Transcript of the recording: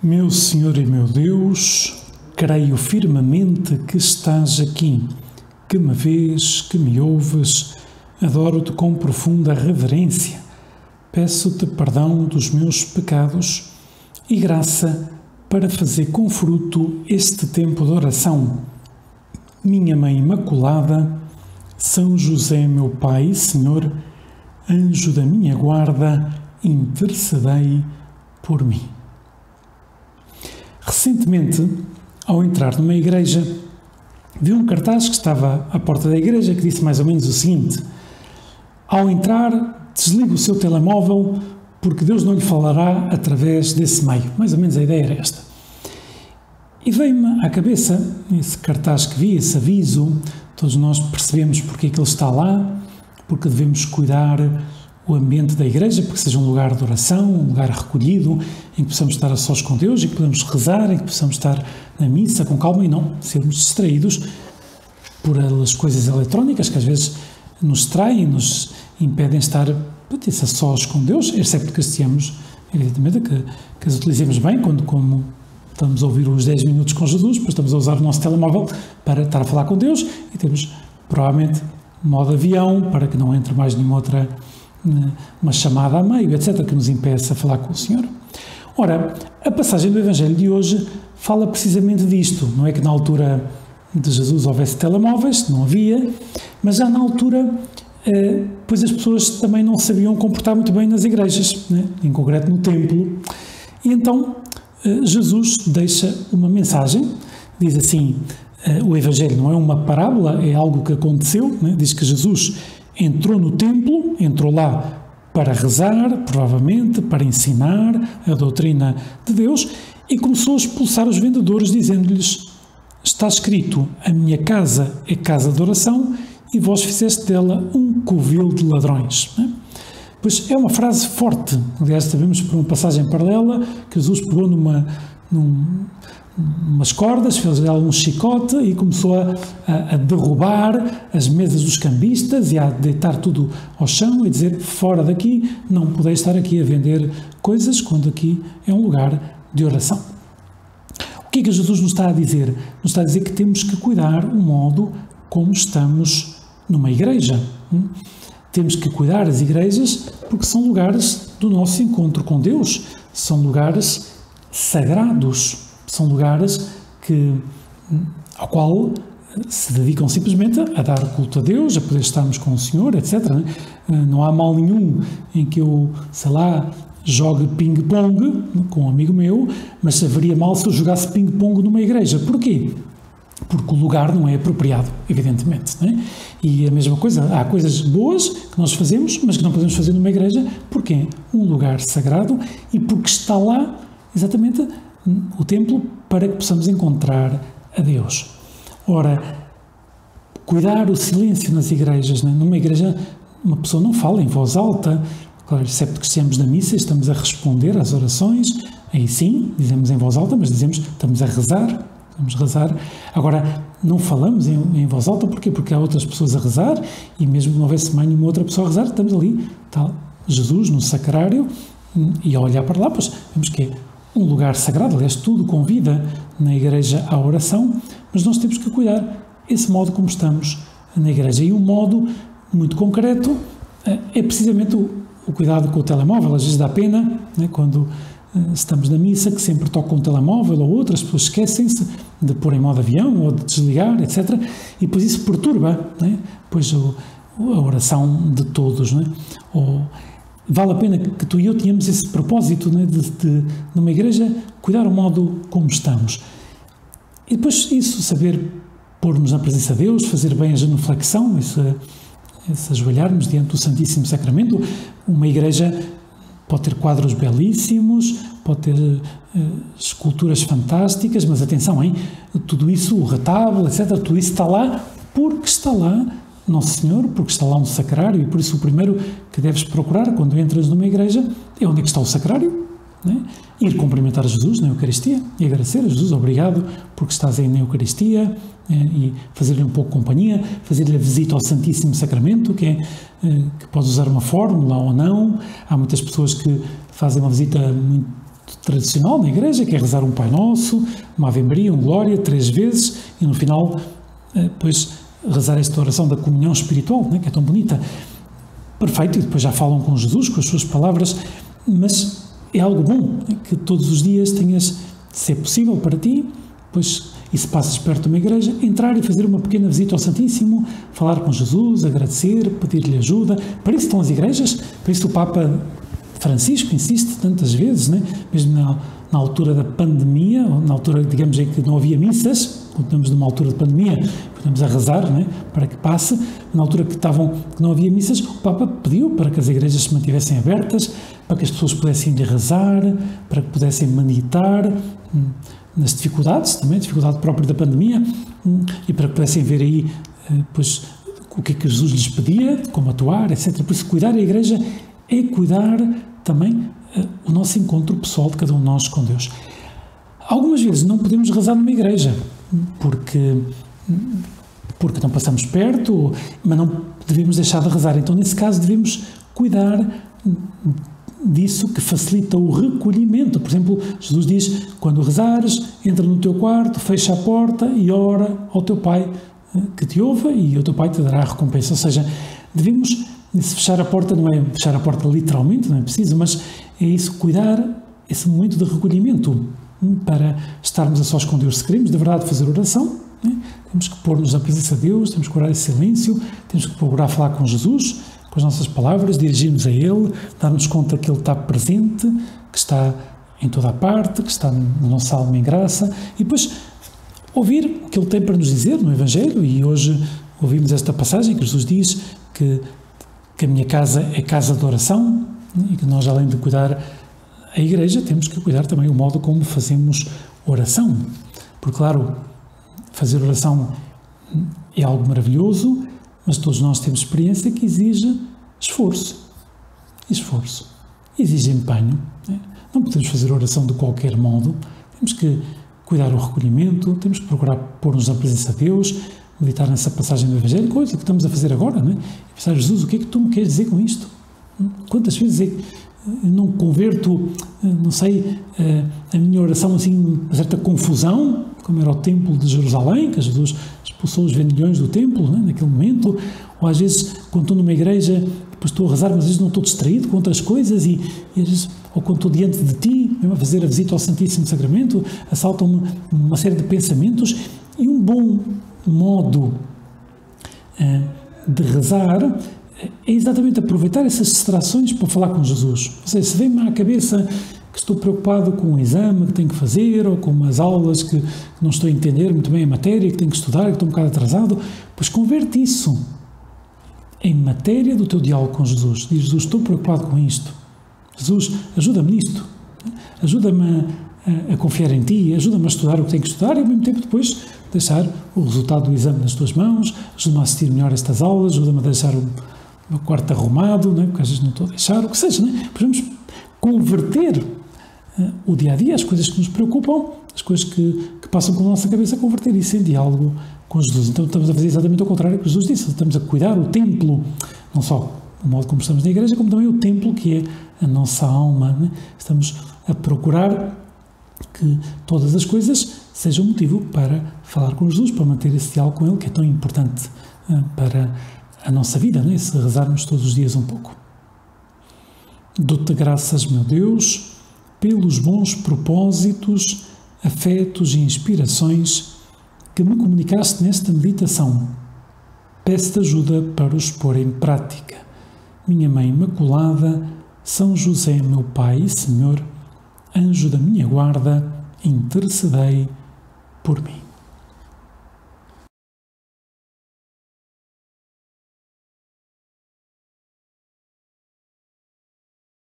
Meu Senhor e meu Deus, creio firmemente que estás aqui, que me vês, que me ouves, adoro-te com profunda reverência, peço-te perdão dos meus pecados e graça para fazer com fruto este tempo de oração. Minha Mãe Imaculada, São José, meu Pai e Senhor, anjo da minha guarda, intercedei por mim. Recentemente, ao entrar numa igreja, vi um cartaz que estava à porta da igreja que disse mais ou menos o seguinte: ao entrar, desligue o seu telemóvel porque Deus não lhe falará através desse meio. Mais ou menos a ideia era esta. E veio-me à cabeça esse cartaz que vi, esse aviso. Todos nós percebemos porque é que ele está lá, porque devemos cuidar o ambiente da igreja, porque seja um lugar de oração, um lugar recolhido, em que possamos estar a sós com Deus, em que podemos rezar, em que possamos estar na missa com calma e não sermos distraídos por as coisas eletrónicas que às vezes nos distraem, nos impedem estar a sós com Deus, exceto que estejamos, evidentemente, que as utilizemos bem, quando como estamos a ouvir os 10 minutos com Jesus, depois estamos a usar o nosso telemóvel para estar a falar com Deus e temos, provavelmente, modo avião, para que não entre mais nenhuma outra uma chamada a meio, etc., que nos impeça a falar com o Senhor. Ora, a passagem do Evangelho de hoje fala precisamente disto. Não é que na altura de Jesus houvesse telemóveis, não havia, mas já na altura, pois as pessoas também não sabiam comportar muito bem nas igrejas, né? Em concreto no templo. E então Jesus deixa uma mensagem, diz assim, o Evangelho não é uma parábola, é algo que aconteceu, né? Diz que Jesus entrou no templo, entrou lá para rezar, provavelmente, para ensinar a doutrina de Deus, e começou a expulsar os vendedores, dizendo-lhes: está escrito, a minha casa é casa de oração, e vós fizeste dela um covil de ladrões. Pois é uma frase forte. Aliás, sabemos por uma passagem paralela que Jesus pegou umas cordas, fez dela um chicote e começou a derrubar as mesas dos cambistas e a deitar tudo ao chão e dizer: fora daqui, não podeis estar aqui a vender coisas quando aqui é um lugar de oração. O que é que Jesus nos está a dizer? Nos está a dizer que temos que cuidar o modo como estamos numa igreja. Temos que cuidar as igrejas porque são lugares do nosso encontro com Deus, são lugares sagrados. São lugares ao qual se dedicam simplesmente a dar culto a Deus, a poder estarmos com o Senhor, etc. Não há mal nenhum em que eu, sei lá, jogue ping-pong com um amigo meu, mas haveria mal se eu jogasse ping-pong numa igreja. Porquê? Porque o lugar não é apropriado, evidentemente. Não é? E a mesma coisa, há coisas boas que nós fazemos, mas que não podemos fazer numa igreja, porque é um lugar sagrado e porque está lá, exatamente, o templo para que possamos encontrar a Deus. Ora, cuidar o silêncio nas igrejas, né? Numa igreja uma pessoa não fala em voz alta, claro, excepto que estejamos na missa e estamos a responder às orações, aí sim, dizemos em voz alta, mas dizemos, estamos a rezar. Agora, não falamos em voz alta, porquê? Porque há outras pessoas a rezar e mesmo que não houvesse mais nenhuma outra pessoa a rezar, estamos ali, tal, Jesus no sacrário, e ao olhar para lá, pois vemos que é um lugar sagrado, aliás, tudo convida na igreja à oração, mas nós temos que cuidar esse modo como estamos na igreja. E um modo muito concreto é precisamente o cuidado com o telemóvel. Às vezes dá pena, né, quando estamos na missa, que sempre toca um telemóvel ou outro, as pessoas esquecem-se de pôr em modo avião ou de desligar, etc. E depois isso perturba, né, pois a oração de todos, né? Vale a pena que tu e eu tenhamos esse propósito, né, de numa igreja, cuidar o modo como estamos. E depois isso, saber pôr-nos na presença de Deus, fazer bem a genuflexão, se ajoelharmos diante do Santíssimo Sacramento. Uma igreja pode ter quadros belíssimos, pode ter esculturas fantásticas, mas atenção, hein? Tudo isso, o retábulo, etc., tudo isso está lá porque está lá Nosso Senhor, porque está lá um sacrário, e por isso o primeiro que deves procurar quando entras numa igreja é onde é que está o sacrário, né? Ir cumprimentar Jesus na Eucaristia e agradecer a Jesus: obrigado porque estás aí na Eucaristia, e fazer-lhe um pouco de companhia, fazer-lhe a visita ao Santíssimo Sacramento, que pode usar uma fórmula ou não. Há muitas pessoas que fazem uma visita muito tradicional na igreja, que é rezar um Pai Nosso, uma Ave Maria, um Glória, 3 vezes, e no final, depois, rezar esta oração da comunhão espiritual, né, que é tão bonita. Perfeito, e depois já falam com Jesus, com as suas palavras, mas é algo bom, né, que todos os dias tenhas, se é possível para ti, pois, e se passas perto de uma igreja, entrar e fazer uma pequena visita ao Santíssimo, falar com Jesus, agradecer, pedir-lhe ajuda. Para isso estão as igrejas, para isso o Papa Francisco insiste tantas vezes, né? Mesmo na altura da pandemia, na altura, digamos, em que não havia missas, quando estamos numa altura de pandemia, estamos a rezar, né, para que passe, na altura que não havia missas, o Papa pediu para que as igrejas se mantivessem abertas, para que as pessoas pudessem ir rezar, para que pudessem meditar nas dificuldades, também, a dificuldade própria da pandemia, e para que pudessem ver aí, pois, o que é que Jesus lhes pedia, como atuar, etc. Por isso, cuidar a igreja é cuidar também o nosso encontro pessoal de cada um de nós com Deus. Algumas vezes não podemos rezar numa igreja, porque não passamos perto, mas não devemos deixar de rezar. Então, nesse caso, devemos cuidar disso que facilita o recolhimento. Por exemplo, Jesus diz, quando rezares, entra no teu quarto, fecha a porta e ora ao teu Pai que te ouve e o teu Pai te dará a recompensa. Ou seja, devemos, se fechar a porta, não é fechar a porta literalmente, não é preciso, mas é isso, cuidar esse momento de recolhimento para estarmos a sós com Deus. Se queremos de verdade fazer oração, né, temos que pôr-nos na presença de Deus, temos que orar em silêncio, temos que procurar falar com Jesus, com as nossas palavras, dirigirmos a Ele, dar-nos conta que Ele está presente, que está em toda a parte, que está na nossa alma em graça, e depois ouvir o que Ele tem para nos dizer no Evangelho. E hoje ouvimos esta passagem que Jesus diz que a minha casa é casa de oração, e que nós, além de cuidar a igreja, temos que cuidar também o modo como fazemos oração. Porque, claro, fazer oração é algo maravilhoso, mas todos nós temos experiência que exige esforço. Exige empenho. Né? Não podemos fazer oração de qualquer modo. Temos que cuidar o recolhimento, temos que procurar pôr-nos na presença de Deus, meditar nessa passagem do Evangelho, coisa que estamos a fazer agora, né? E pensar, Jesus, o que é que tu me queres dizer com isto? Quantas vezes eu não converto, não sei, a minha oração assim, uma certa confusão, como era o templo de Jerusalém, que Jesus expulsou os vendilhões do templo, né, naquele momento, ou às vezes, quando estou numa igreja, depois estou a rezar, mas às vezes não estou distraído com outras coisas, e às vezes, ou quando estou diante de ti, mesmo a fazer a visita ao Santíssimo Sacramento, assaltam-me uma série de pensamentos, e um bom modo de rezar é exatamente aproveitar essas distrações para falar com Jesus. Ou seja, se vem-me à cabeça que estou preocupado com um exame que tenho que fazer, ou com umas aulas que não estou a entender muito bem a matéria, que tenho que estudar, que estou um bocado atrasado, pois converte isso em matéria do teu diálogo com Jesus. Diz, Jesus, estou preocupado com isto. Jesus, ajuda-me nisto. Ajuda-me a confiar em ti, ajuda-me a estudar o que tenho que estudar e, ao mesmo tempo, depois deixar o resultado do exame nas tuas mãos, ajuda-me a assistir melhor a estas aulas, ajuda-me a deixar o meu quarto arrumado, né? Porque às vezes não estou a deixar, o que seja, né? Podemos converter o dia-a-dia, as coisas que nos preocupam, as coisas que passam pela nossa cabeça, converter isso em diálogo com Jesus. Então estamos a fazer exatamente o contrário do que Jesus disse, estamos a cuidar o templo, não só o modo como estamos na igreja, como também o templo que é a nossa alma, né? Estamos a procurar que todas as coisas sejam motivo para falar com Jesus, para manter esse diálogo com Ele, que é tão importante para a nossa vida, né? Se rezarmos todos os dias um pouco. Dou-te graças, meu Deus, pelos bons propósitos, afetos e inspirações que me comunicaste nesta meditação. Peço-te ajuda para os pôr em prática. Minha Mãe Imaculada, São José, meu Pai e Senhor, anjo da minha guarda, intercedei por mim.